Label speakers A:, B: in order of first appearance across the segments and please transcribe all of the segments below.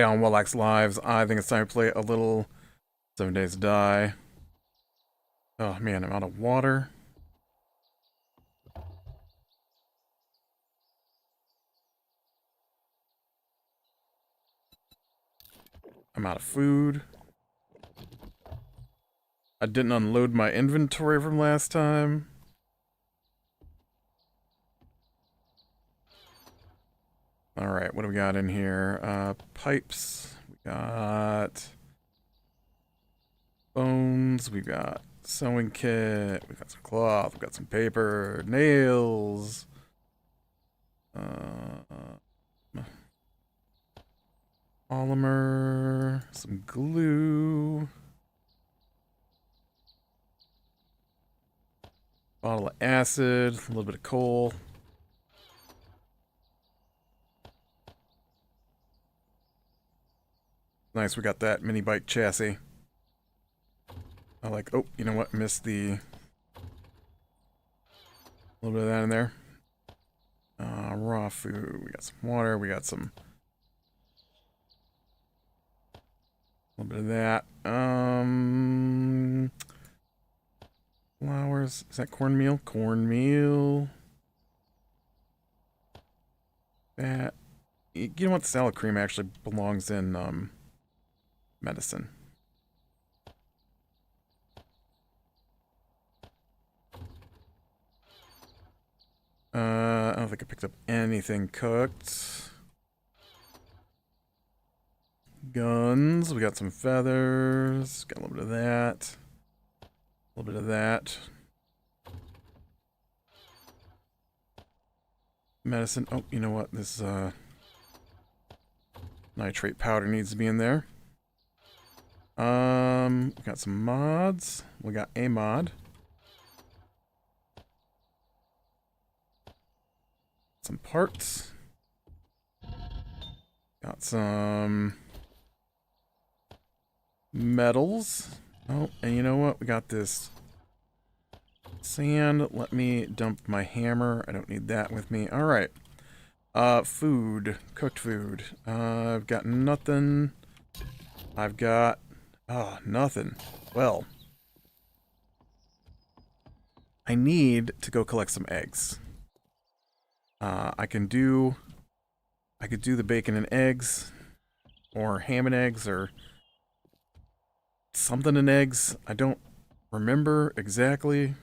A: On Willax Lives. I think it's time to play a little 7 Days to Die. Oh man, I'm out of water. I'm out of food. I didn't unload my inventory from last time. Alright, what do we got in here? Pipes. We got bones. We got sewing kit. We got some cloth. We got some paper. Nails. Polymer. Some glue. Bottle of acid. A little bit of coal. Nice, we got that mini bike chassis. I like, oh, you know what? Missed the... A little bit of that in there. Raw food. We got some water. We got some... A little bit of that. Flowers. Is that cornmeal? Cornmeal. That... You know what? Salad cream actually belongs in, medicine. I don't think I picked up anything cooked. Guns. We got some feathers. Got a little bit of that. A little bit of that. Medicine. Oh, you know what? This nitrate powder needs to be in there. We got some mods. We got a mod. Some parts. Got some metals. Oh, and you know what? We got this sand. Let me dump my hammer. I don't need that with me. Alright. Food. Cooked food. I've got nothing. I've got... Oh, nothing. Well, I need to go collect some eggs. I could do the bacon and eggs, or ham and eggs, or something and eggs. I don't remember exactly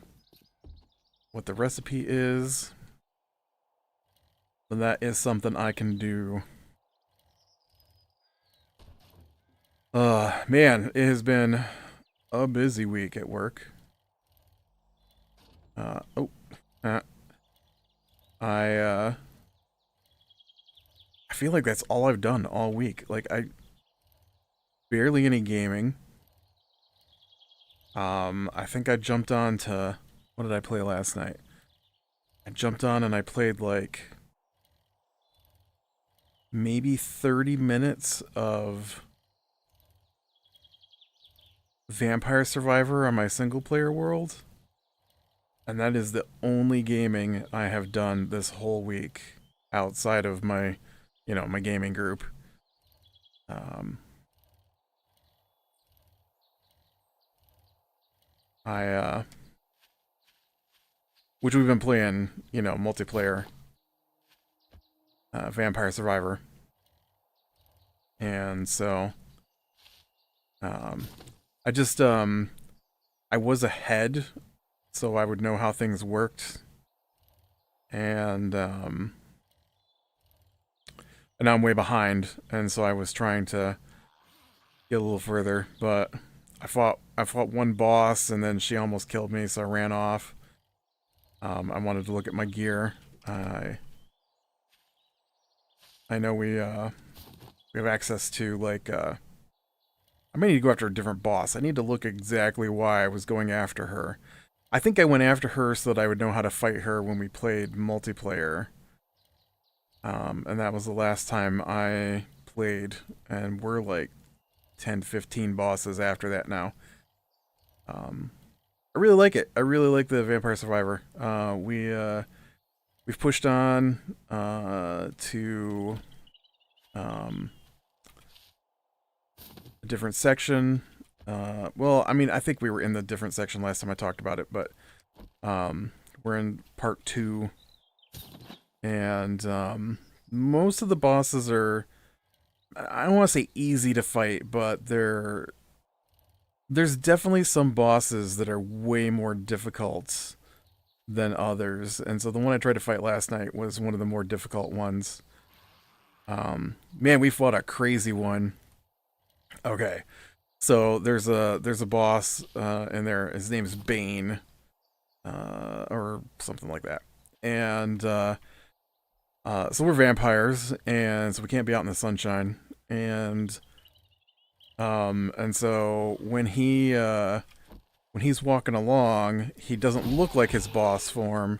A: what the recipe is, but that is something I can do. Man, it has been a busy week at work. I feel like that's all I've done all week. Like, barely any gaming. I think I jumped on to, what did I play last night? I jumped on and I played like maybe 30 minutes of Vampire Survivor on my single player world, and that is the only gaming I have done this whole week outside of my, my gaming group. Which we've been playing, multiplayer Vampire Survivor, and so I just, I was ahead, so I would know how things worked. And now I'm way behind, and so I was trying to get a little further, but I fought one boss, and then she almost killed me, so I ran off. I wanted to look at my gear. I know we have access to, like, I may need to go after a different boss. I need to look exactly why I was going after her. I think I went after her so that I would know how to fight her when we played multiplayer. And that was the last time I played, and we're like 10, 15 bosses after that now. Um, I really like it. I really like the Vampire Survivor. We've pushed on to um, a different section. Well, I mean, I think we were in the different section last time I talked about it, but we're in part 2, and most of the bosses are, I don't want to say easy to fight, but there's definitely some bosses that are way more difficult than others, and so the one I tried to fight last night was one of the more difficult ones. Man, we fought a crazy one. Okay, so there's a boss in there. His name's Bane, or something like that, and so we're vampires, and so we can't be out in the sunshine, and so when he's walking along, he doesn't look like his boss form.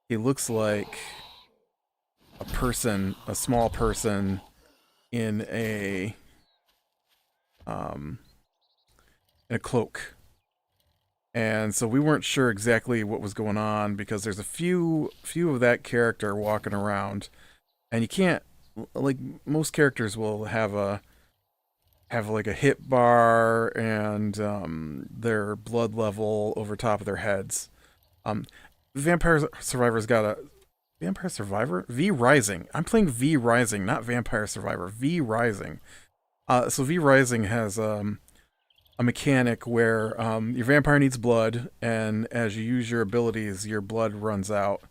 A: He looks like a person, a small person in um a cloak. And so we weren't sure exactly what was going on because there's a few of that character walking around, and you can't, like, most characters will have like a hit bar and their blood level over top of their heads. Um, Vampire Survivor's got a Vampire Survivor V Rising. I'm playing V Rising, not Vampire Survivor. V Rising. So V Rising has a mechanic where your vampire needs blood, and as you use your abilities, your blood runs out.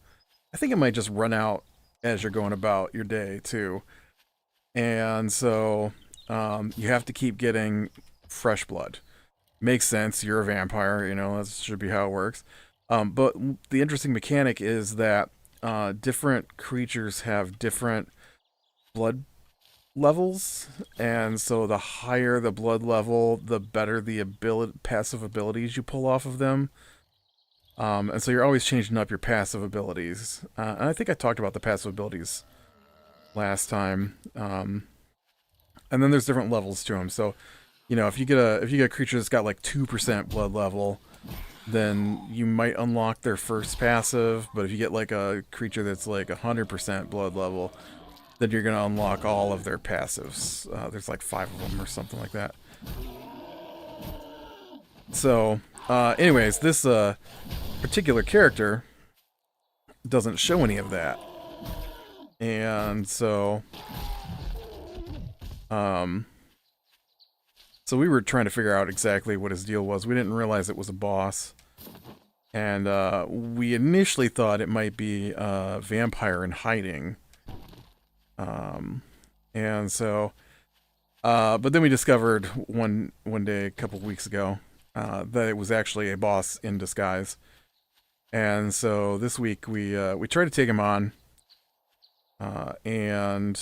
A: I think it might just run out as you're going about your day too, and so you have to keep getting fresh blood. Makes sense. You're a vampire, you know, that should be how it works. But the interesting mechanic is that different creatures have different blood levels, and so the higher the blood level, the better the passive abilities you pull off of them. And so you're always changing up your passive abilities. And I think I talked about the passive abilities last time. And then there's different levels to them. So, you know, if you get a creature that's got like 2% blood level, then you might unlock their first passive. But if you get like a creature that's like 100% blood level, then you're going to unlock all of their passives. There's like 5 of them or something like that. So, anyways, this particular character doesn't show any of that. And so, so we were trying to figure out exactly what his deal was. We didn't realize it was a boss. And we initially thought it might be a vampire in hiding. And so, but then we discovered one day a couple weeks ago that it was actually a boss in disguise. And so this week we tried to take him on, and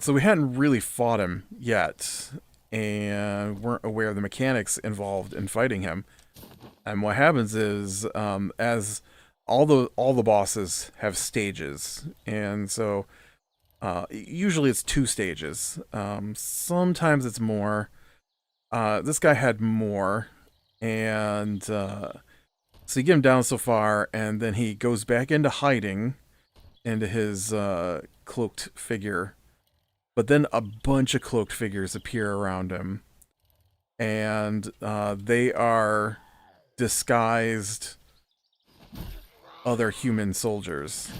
A: so we hadn't really fought him yet, and weren't aware of the mechanics involved in fighting him. And what happens is, as all the bosses have stages, and so usually it's 2 stages. Sometimes it's more. This guy had more, and so you get him down so far, and then he goes back into hiding, into his cloaked figure. But then a bunch of cloaked figures appear around him, and they are disguised other human soldiers.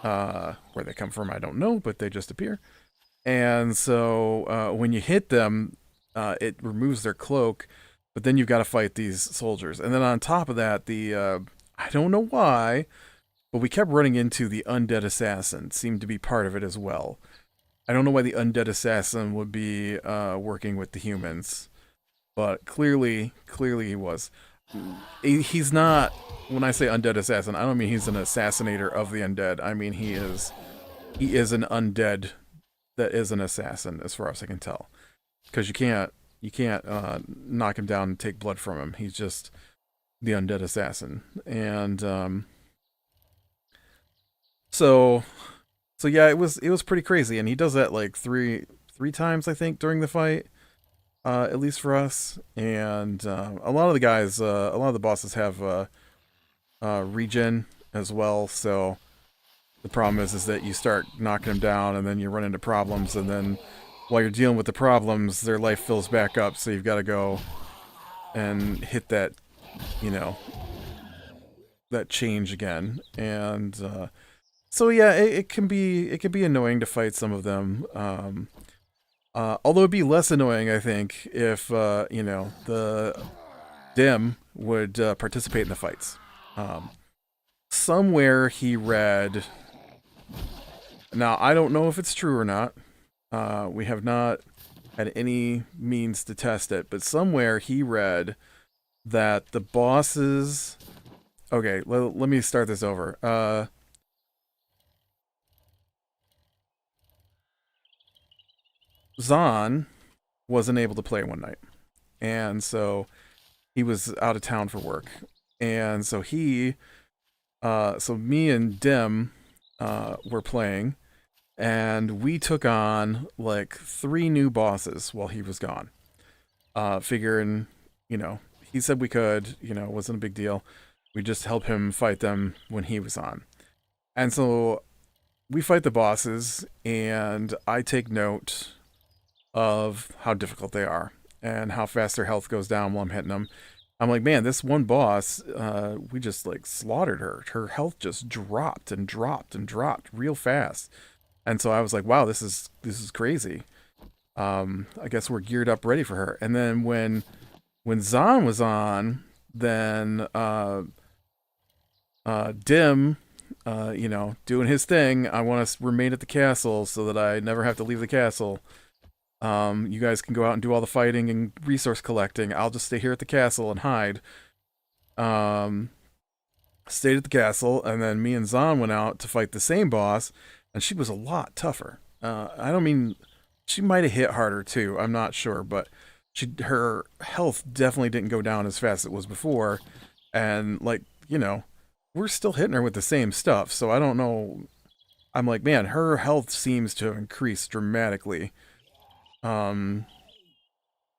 A: Where they come from, I don't know, but they just appear. And so when you hit them, it removes their cloak, but then you've got to fight these soldiers. And then on top of that, I don't know why, but we kept running into the undead assassin. Seemed to be part of it as well. I don't know why the undead assassin would be working with the humans, but clearly he was. He's not. When I say undead assassin, I don't mean he's an assassinator of the undead. I mean he is an undead that is an assassin, as far as I can tell. Because you can't knock him down and take blood from him. He's just the undead assassin. And so so yeah, it was pretty crazy, and he does that like three times I think during the fight, at least for us. And a lot of the guys, a lot of the bosses have regen as well. So the problem is that you start knocking them down, and then you run into problems, and then while you're dealing with the problems, their life fills back up. So you've got to go and hit that, you know, that change again. And so yeah, it can be annoying to fight some of them. Although it'd be less annoying, I think, if the Dim would participate in the fights. Um, Somewhere he read. Now I don't know if it's true or not. We have not had any means to test it, but somewhere he read that the bosses. Okay, let me start this over. Zahn wasn't able to play one night, and so he was out of town for work, and so so me and Dim, were playing, and we took on like three new bosses while he was gone. Figuring, you know, he said we could, it wasn't a big deal. We just help him fight them when he was on, and so we fight the bosses, and I take note of how difficult they are and how fast their health goes down while I'm hitting them. I'm like, man, this one boss, we just like slaughtered her. Her health just dropped and dropped and dropped real fast. And so I was like, wow, this is crazy. I guess we're geared up, ready for her. And then when Zahn was on, then Dim, doing his thing. I want to remain at the castle so that I never have to leave the castle. You guys can go out and do all the fighting and resource collecting. I'll just stay here at the castle and hide. Um, Stayed at the castle, and then me and Zahn went out to fight the same boss, and she was a lot tougher. I don't mean she might have hit harder too. I'm not sure, but her health definitely didn't go down as fast as it was before, and like we're still hitting her with the same stuff. So I don't know. I'm like, man, her health seems to have increased dramatically. Um,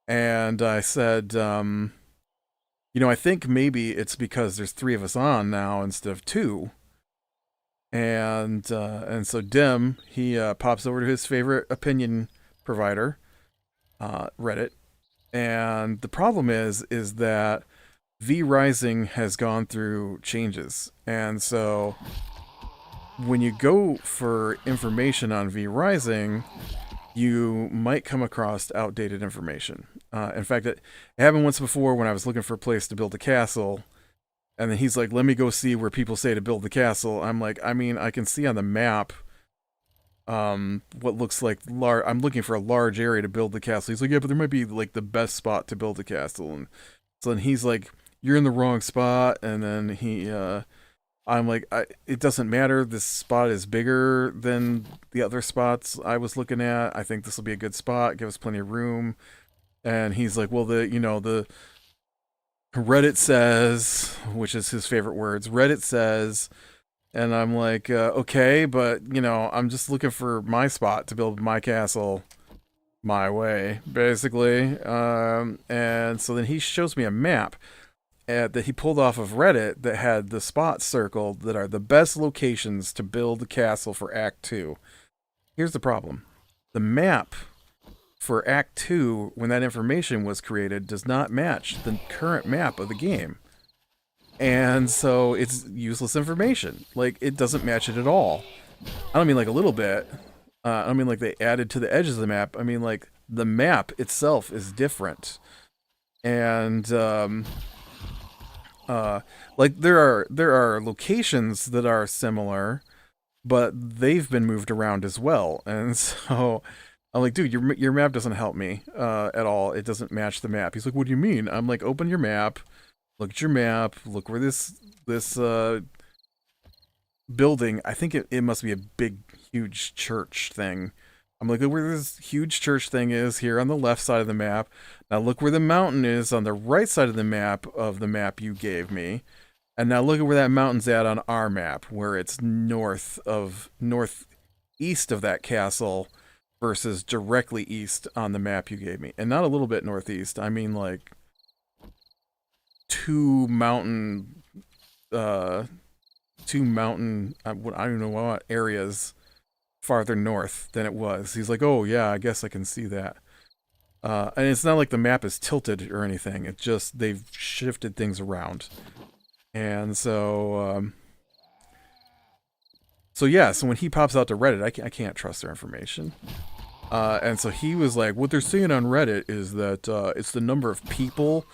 A: and I said, I think maybe it's because there's three of us on now instead of two. And so Dim, he pops over to his favorite opinion provider, Reddit, and the problem is that V Rising has gone through changes, and so when you go for information on V Rising, you might come across outdated information. In fact, it happened once before when I was looking for a place to build a castle, and then he's like, "Let me go see where people say to build the castle." I'm like, I mean, I can see on the map, what looks like large. I'm looking for a large area to build the castle. He's like, "Yeah, but there might be like the best spot to build a castle," and so then he's like, "You're in the wrong spot," and then I'm like, it doesn't matter. This spot is bigger than the other spots I was looking at. I think this will be a good spot. Give us plenty of room. And he's like, well, the Reddit says, which is his favorite words. Reddit says, and I'm like, okay, but I'm just looking for my spot to build my castle my way, basically. And so then he shows me a map that he pulled off of Reddit that had the spots circled that are the best locations to build the castle for Act 2. Here's the problem. The map for Act 2, when that information was created, does not match the current map of the game. And so it's useless information. Like, it doesn't match it at all. I don't mean like a little bit. I don't mean like they added to the edges of the map. I mean like the map itself is different. And like there are locations that are similar, but they've been moved around as well. And so I'm like, dude, your map doesn't help me at all. It doesn't match the map. He's like, what do you mean? I'm like, open your map, look at your map, look where this building. I think it must be a big, huge church thing. I'm like, look where this huge church thing is here on the left side of the map. Now look where the mountain is on the right side of the map you gave me. And now look at where that mountain's at on our map, where it's northeast of that castle versus directly east on the map you gave me. And not a little bit northeast. I mean like two mountain I don't know what areas farther north than it was. He's like, oh yeah, I guess I can see that. And it's not like the map is tilted or anything. It just, they've shifted things around. And so, so when he pops out to Reddit, I can't trust their information. And so he was like, what they're saying on Reddit is that it's the number of people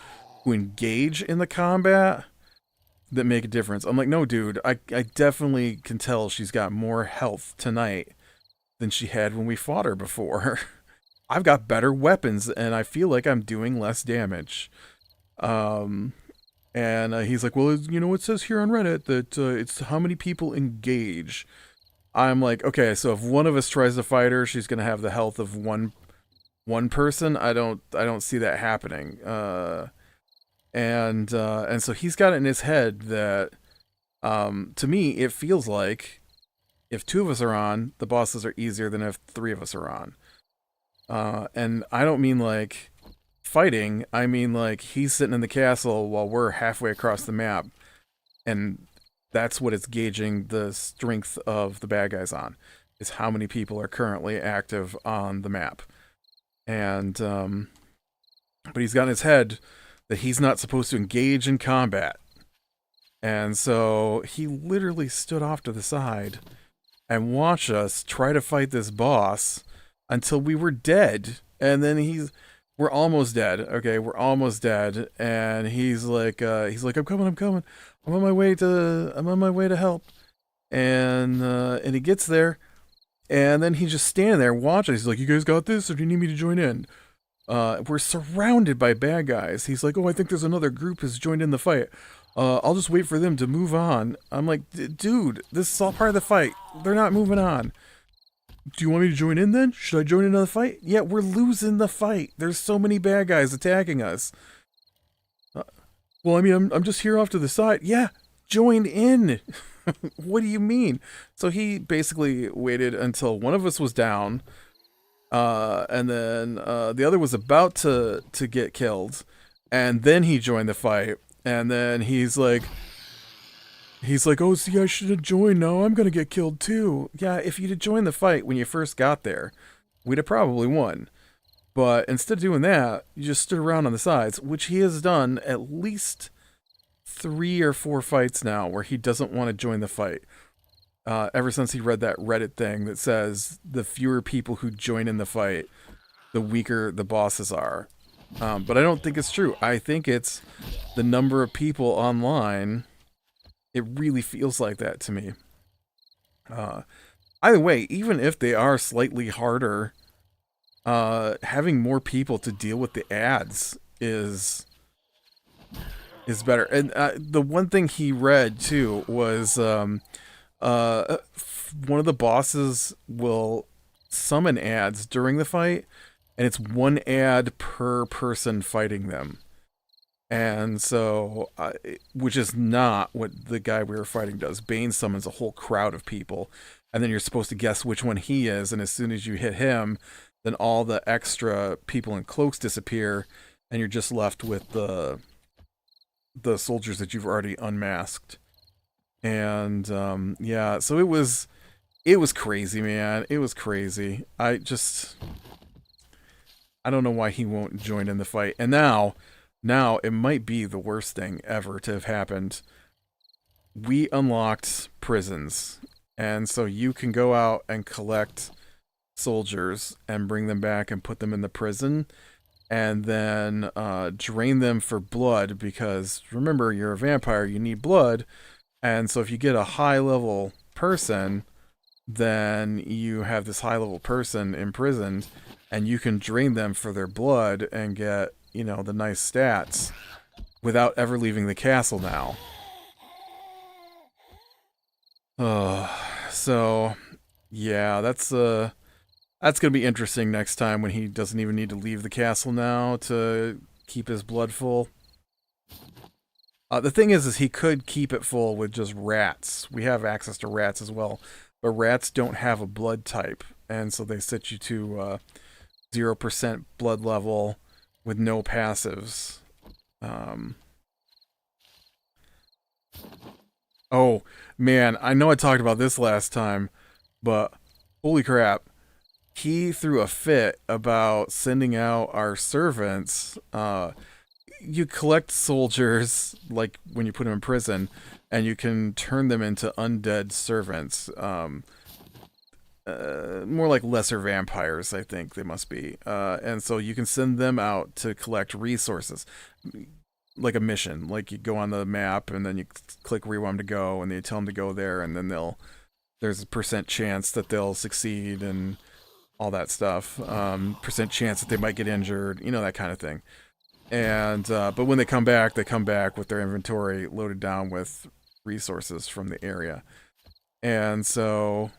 A: who engage in the combat that make a difference. I'm like, no, dude, I definitely can tell she's got more health tonight than she had when we fought her before. I've got better weapons, and I feel like I'm doing less damage. And he's like, well, you know, it says here on Reddit that it's how many people engage. I'm like, okay, so if one of us tries to fight her, she's gonna have the health of one person. I don't see that happening. And so he's got it in his head that, to me, it feels like if two of us are on, the bosses are easier than if three of us are on. And I don't mean like fighting. I mean like he's sitting in the castle while we're halfway across the map, and that's what it's gauging the strength of the bad guys on, is how many people are currently active on the map. And but he's got in his head that he's not supposed to engage in combat. And so he literally stood off to the side and watched us try to fight this boss until we were dead. And then we're almost dead. Okay, we're almost dead. And he's like, I'm coming. I'm on my way to help. And he gets there, and then he's just standing there watching. He's like, you guys got this, or do you need me to join in? We're surrounded by bad guys. He's like, oh, I think there's another group has joined in the fight. I'll just wait for them to move on. I'm like, dude, this is all part of the fight. They're not moving on. Do you want me to join in then? Should I join another fight? Yeah, we're losing the fight. There's so many bad guys attacking us. Well, I mean, I'm just here off to the side. Yeah, join in. What do you mean? So he basically waited until one of us was down, and then the other was about to get killed, and then he joined the fight. And then he's like, oh, see, I should have joined. Now I'm gonna get killed too. Yeah, if you'd have joined the fight when you first got there, we'd have probably won. But instead of doing that, you just stood around on the sides, which he has done at least 3 or 4 fights now where he doesn't want to join the fight. Ever since he read that Reddit thing that says the fewer people who join in the fight, the weaker the bosses are. But I don't think it's true. I think it's the number of people online. It really feels like that to me. Either way, even if they are slightly harder, having more people to deal with the ads is better. And the one thing he read too was one of the bosses will summon ads during the fight, and it's 1 ad per person fighting them. And so, which is not what the guy we were fighting does. Bane summons a whole crowd of people, and then you're supposed to guess which one he is, and as soon as you hit him, then all the extra people in cloaks disappear, and you're just left with the soldiers that you've already unmasked. And yeah, so it was crazy, man. It was crazy. I don't know why he won't join in the fight. And now it might be the worst thing ever to have happened. We unlocked prisons, and so you can go out and collect soldiers and bring them back and put them in the prison, and then drain them for blood, because remember, you're a vampire, you need blood. And so if you get a high level person, then you have this high level person imprisoned, and you can drain them for their blood and get, you know, the nice stats without ever leaving the castle now. So yeah, that's That's going to be interesting next time when he doesn't even need to leave the castle now to keep his blood full. The thing is he could keep it full with just rats. We have access to rats as well, but rats don't have a blood type, and so they set you to 0% blood level with no passives. Um, oh, man, I know I talked about this last time, but holy crap. He threw a fit about sending out our servants. You collect soldiers, like when you put them in prison, and you can turn them into undead servants. More like lesser vampires, I think they must be. And so you can send them out to collect resources, like a mission. Like you go on the map, and then you click where you want them to go, and then you tell them to go there, and then there's a percent chance that they'll succeed and all that stuff. Percent chance that they might get injured, that kind of thing. And but when they come back with their inventory loaded down with resources from the area. And so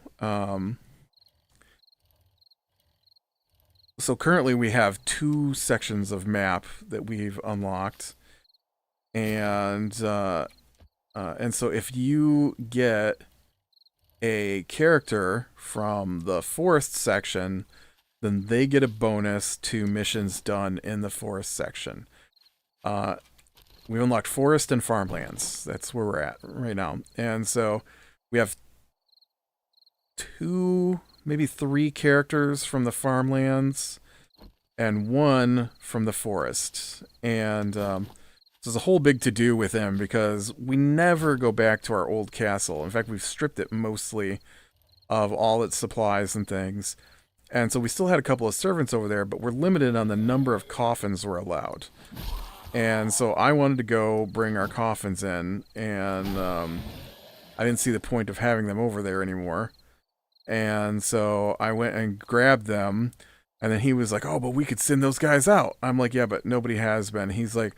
A: so currently we have 2 sections of map that we've unlocked. And so if you get a character from the forest section, then they get a bonus to missions done in the forest section. We've unlocked forest and farmlands. That's where we're at right now. And so we have 2, maybe 3 characters from the farmlands and 1 from the forest. And so there's a whole big to-do with him because we never go back to our old castle. In fact, we've stripped it mostly of all its supplies and things. And so we still had a couple of servants over there, but we're limited on the number of coffins we're allowed. And so I wanted to go bring our coffins in, and I didn't see the point of having them over there anymore. And so I went and grabbed them, and then he was like, oh, but we could send those guys out. I'm like, yeah, but nobody has been. He's like,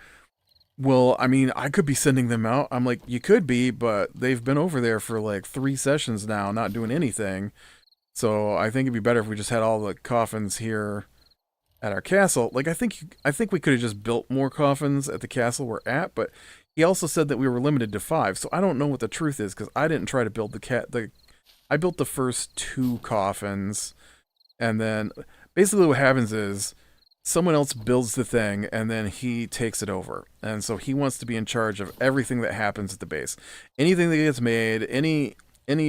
A: well, I mean, I could be sending them out. I'm like, you could be, but they've been over there for like 3 sessions now, not doing anything. So I think it'd be better if we just had all the coffins here at our castle. Like I think we could have just built more coffins at the castle we're at, but he also said that we were limited to 5. So I don't know what the truth is because I didn't try to build I built the first 2 coffins, and then basically what happens is someone else builds the thing and then he takes it over. And so he wants to be in charge of everything that happens at the base. Anything that gets made, any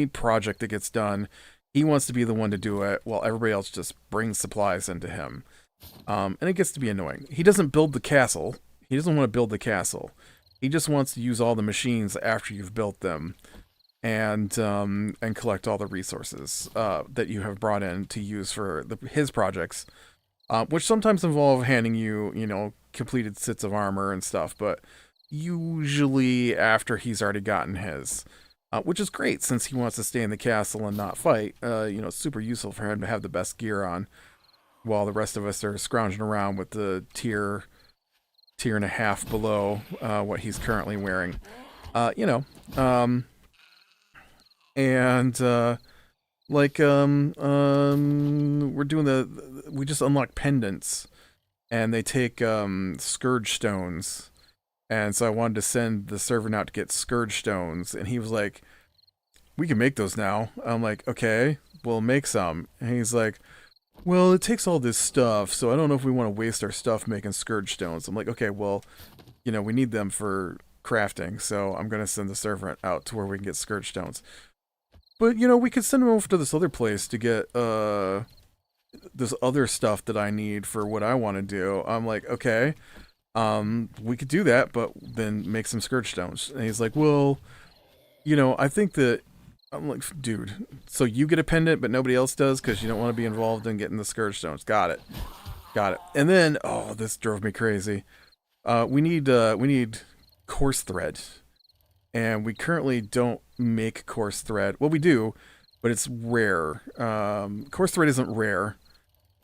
A: project that gets done, he wants to be the one to do it while everybody else just brings supplies into him. And it gets to be annoying. He doesn't build the castle. He doesn't want to build the castle. He just wants to use all the machines after you've built them and collect all the resources that you have brought in to use for his projects, which sometimes involve handing you, completed sets of armor and stuff, but usually after he's already gotten his. Which is great since he wants to stay in the castle and not fight. It's super useful for him to have the best gear on, while the rest of us are scrounging around with the tier and a half below what he's currently wearing. We just unlock pendants, and they take scourge stones. And so I wanted to send the servant out to get scourge stones. And he was like, we can make those now. I'm like, okay, we'll make some. And he's like, well, it takes all this stuff, so I don't know if we want to waste our stuff making scourge stones. I'm like, okay, well, we need them for crafting, so I'm going to send the servant out to where we can get scourge stones. But, we could send him over to this other place to get this other stuff that I need for what I want to do. I'm like, okay. We could do that, but then make some scourge stones. And he's like, well, I think that, I'm like, dude, so you get a pendant, but nobody else does because you don't want to be involved in getting the scourge stones. Got it. And then, this drove me crazy. We need coarse thread, and we currently don't make coarse thread. Well, we do, but it's rare. Coarse thread isn't rare.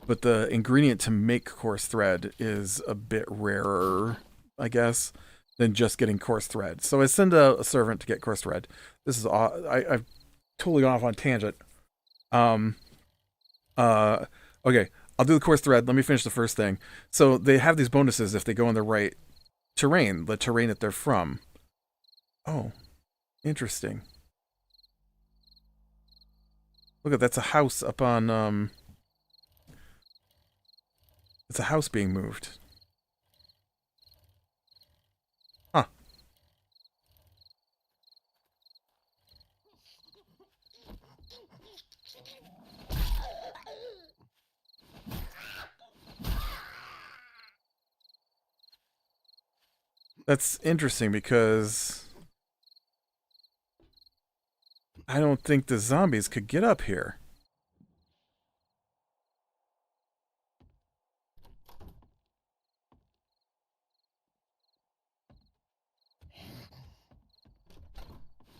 A: But the ingredient to make coarse thread is a bit rarer, I guess, than just getting coarse thread. So I send a servant to get coarse thread. This is I've totally gone off on tangent. Uh, okay, I'll do the course thread. Let me finish the first thing. So they have these bonuses if they go in the right terrain, the terrain that they're from. Oh, interesting. Look at that's a house up on it's a house being moved. Huh. That's interesting because I don't think the zombies could get up here.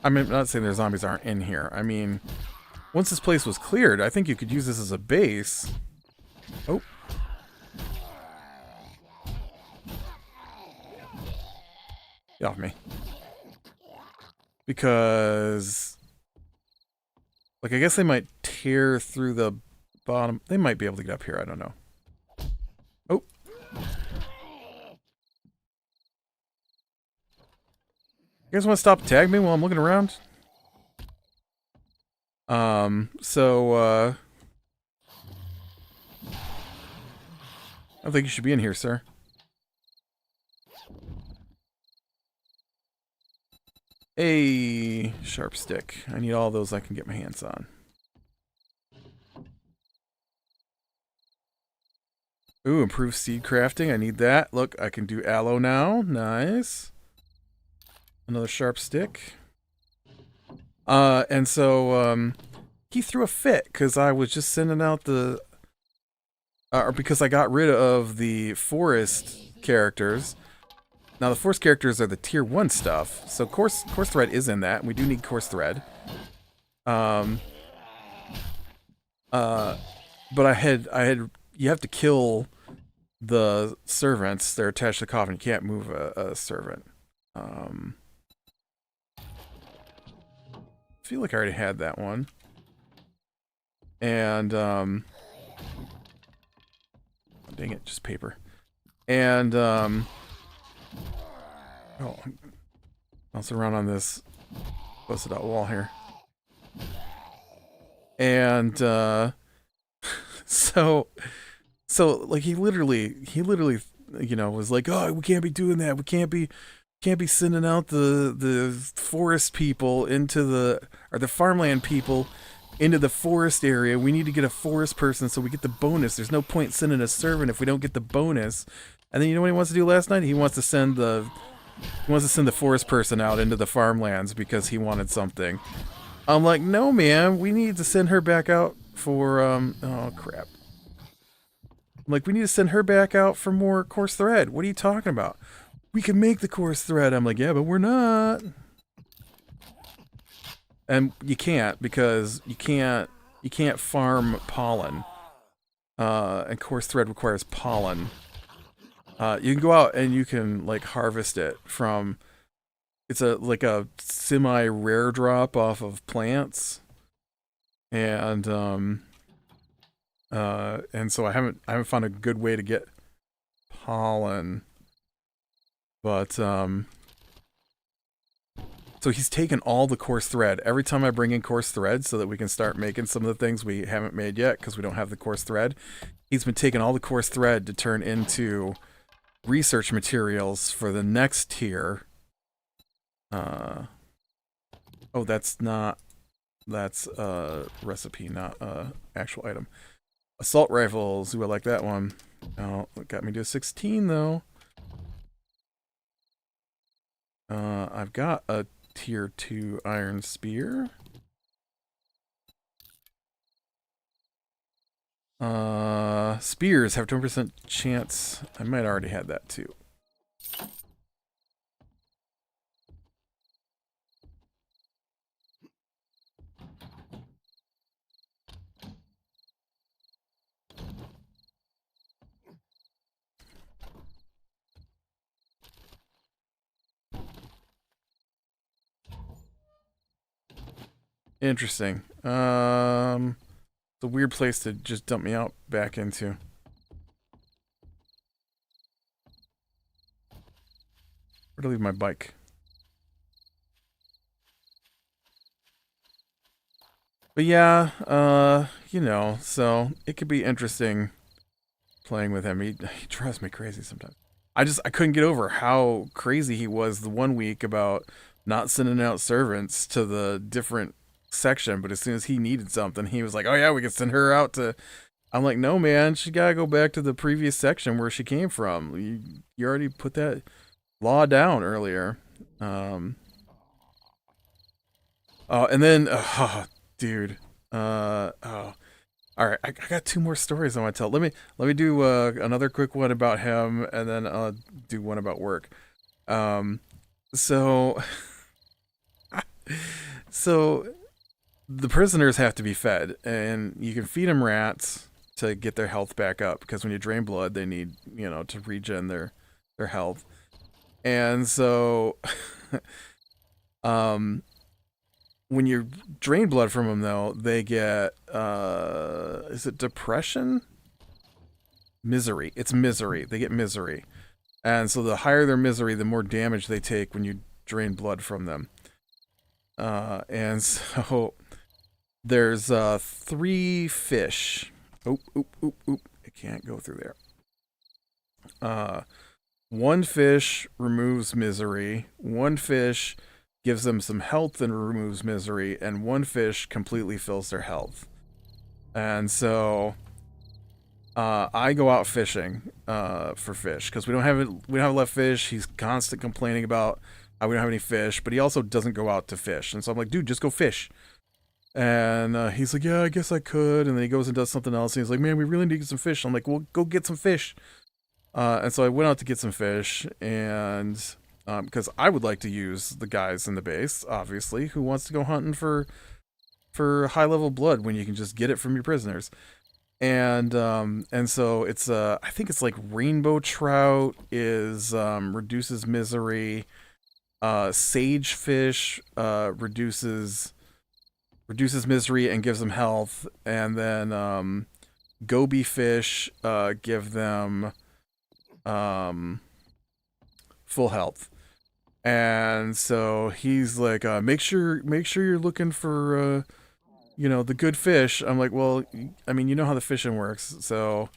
A: I mean, I'm not saying their zombies aren't in here. I mean, once this place was cleared, I think you could use this as a base. Oh. Get off me. Because, like, I guess they might tear through the bottom. They might be able to get up here. I don't know. Oh. You guys want to stop and tag me while I'm looking around? I don't think you should be in here, sir. A sharp stick. I need all those I can get my hands on. Ooh, improved seed crafting. I need that. Look, I can do aloe now. Nice. Another sharp stick. And so, he threw a fit because I was just sending out the... or because I got rid of the forest characters. Now, the forest characters are the tier 1 stuff. So, course thread is in that, and we do need course thread. But I had... You have to kill the servants. They're attached to the coffin. You can't move a servant. I feel like I already had that one. And, dang it, just paper. And, oh, I'm bouncing around on this busted out wall here. And, so, like, he literally, you know, was like, oh, we can't be doing that. We can't be sending out the forest people into the farmland people into the forest area. We need to get a forest person so we get the bonus. There's no point sending a servant if we don't get the bonus. And then you know what he wants to do last night? He wants to send the forest person out into the farmlands because he wanted something. I'm like, no, man, we need to send her back out for oh crap. I'm like, we need to send her back out for more course thread. What are you talking about? We can make the course thread. I'm like, yeah, but we're not. And you can't because you can't farm pollen. And course thread requires pollen. You can go out and you can like harvest it from. It's like a semi-rare drop off of plants, and so I haven't found a good way to get pollen, but so he's taken all the course thread every time I bring in course thread so that we can start making some of the things we haven't made yet because we don't have the course thread. He's been taking all the course thread to turn into research materials for the next tier. Oh, that's a recipe, not a actual item. Assault rifles, ooh, I like that one. Oh, it got me to a 16 though. I've got a tier 2 iron spear. Spears have 20% chance. I might already had that too. Interesting. It's a weird place to just dump me out back into. Where to leave my bike? But yeah, you know, so it could be interesting playing with him. He drives me crazy sometimes. I couldn't get over how crazy he was the one week about not sending out servants to the different section, but as soon as he needed something, he was like, "Oh yeah, we can send her out to." I'm like, "No, man, she gotta go back to the previous section where she came from. You already put that law down earlier." Um, oh, and then, oh, dude, oh, all right, I got two more stories I want to tell. Let me do another quick one about him, and then I'll do one about work. Um, so so the prisoners have to be fed, and you can feed them rats to get their health back up because when you drain blood, they need to regen their health. And so, um, when you drain blood from them, though, they get is it depression? Misery. It's misery. They get misery. And so the higher their misery, the more damage they take when you drain blood from them. And so there's three fish. Oop, oop, oop, oop. It can't go through there. One fish removes misery. One fish gives them some health and removes misery. And one fish completely fills their health. And so I go out fishing for fish because we don't have enough fish. He's constant complaining about how we don't have any fish, but he also doesn't go out to fish. And so I'm like, dude, just go fish. And he's like, yeah, I guess I could. And then he goes and does something else. And he's like, man, we really need to get some fish. I'm like, well, go get some fish. And so I went out to get some fish, and because I would like to use the guys in the base, obviously, who wants to go hunting for high level blood when you can just get it from your prisoners. And so it's I think it's like rainbow trout is reduces misery. Sagefish reduces misery and gives them health, and then goby fish give them full health. And so he's like, make sure you're looking for the good fish. I'm like, well, I mean, you know how the fishing works, so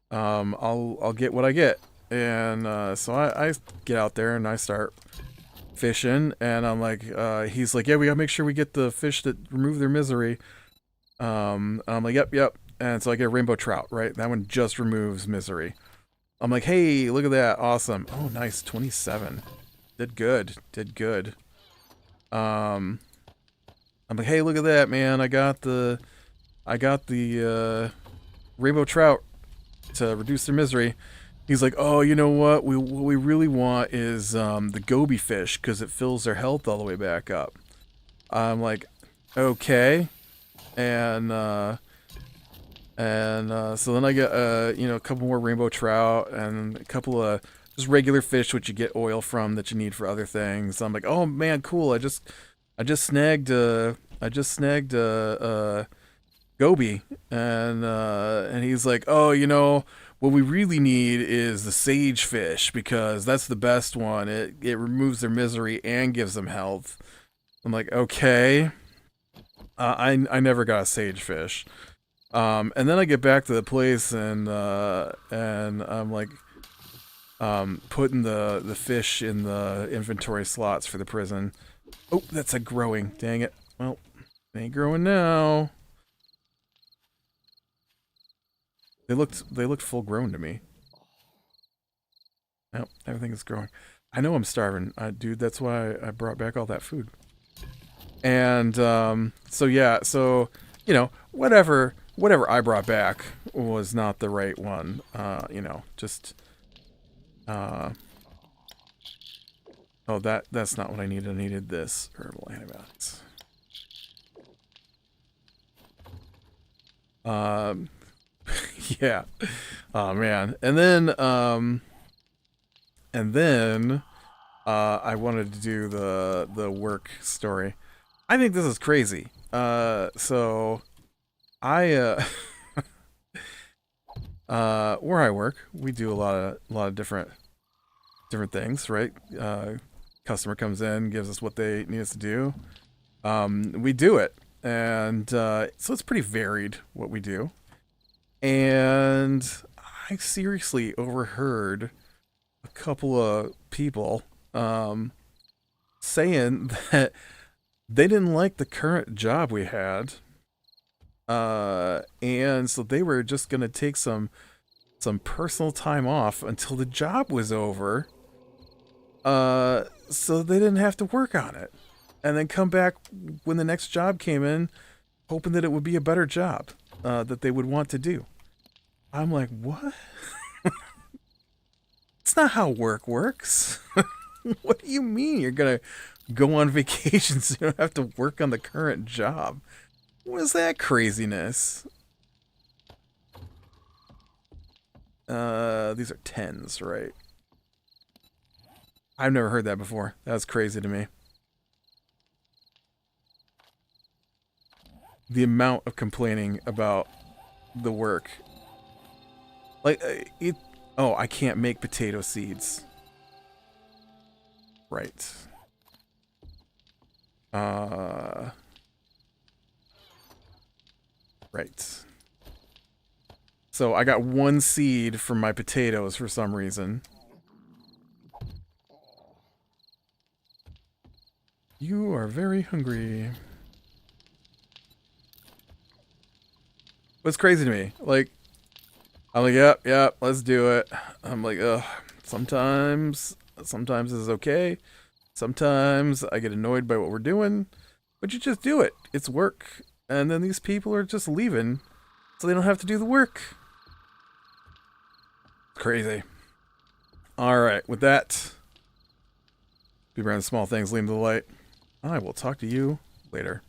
A: I'll get what I get. And so I get out there and I start fishing, and I'm like, he's like, yeah, we gotta make sure we get the fish that remove their misery. I'm like, yep. And so I get a rainbow trout, right? That one just removes misery. I'm like, hey, look at that, awesome. Oh, nice, 27. Did good. I'm like, hey, look at that, man. I got the rainbow trout to reduce their misery. He's like, oh, you know what? What we really want is the goby fish because it fills their health all the way back up. I'm like, okay, and so then I get a couple more rainbow trout and a couple of just regular fish, which you get oil from that you need for other things. So I'm like, oh man, cool. I just snagged goby, and he's like, oh, what we really need is the sage fish because that's the best one. It removes their misery and gives them health. I'm like, okay. I never got a sage fish. And then I get back to the place and I'm like putting the fish in the inventory slots for the prison. Oh, that's a growing. Dang it. Well, it ain't growing now. They looked full grown to me. Nope, everything is growing. I know I'm starving, dude. That's why I brought back all that food. And so yeah, so whatever I brought back was not the right one. Just oh, that's not what I needed. I needed this herbal antibiotics. Yeah. Oh man. And then I wanted to do the work story. I think this is crazy. So I where I work, we do a lot of different things, right? Customer comes in, gives us what they need us to do. We do it, and so it's pretty varied what we do. And I seriously overheard a couple of people saying that they didn't like the current job we had, and so they were just gonna take some personal time off until the job was over, so they didn't have to work on it, and then come back when the next job came in, hoping that it would be a better job that they would want to do. I'm like, what? It's not how work works. What do you mean you're gonna go on vacation so you don't have to work on the current job? What is that craziness? These are 10s, right? I've never heard that before. That's crazy to me. The amount of complaining about the work. Like, it... Oh, I can't make potato seeds. Right. Right. So I got one seed from my potatoes for some reason. You are very hungry. What's crazy to me? Like, I'm like, yep, let's do it. I'm like, ugh. Sometimes this is okay. Sometimes I get annoyed by what we're doing, but you just do it. It's work. And then these people are just leaving, so they don't have to do the work. Crazy. Alright, with that, be around the small things, lead them to the light. I will talk to you later.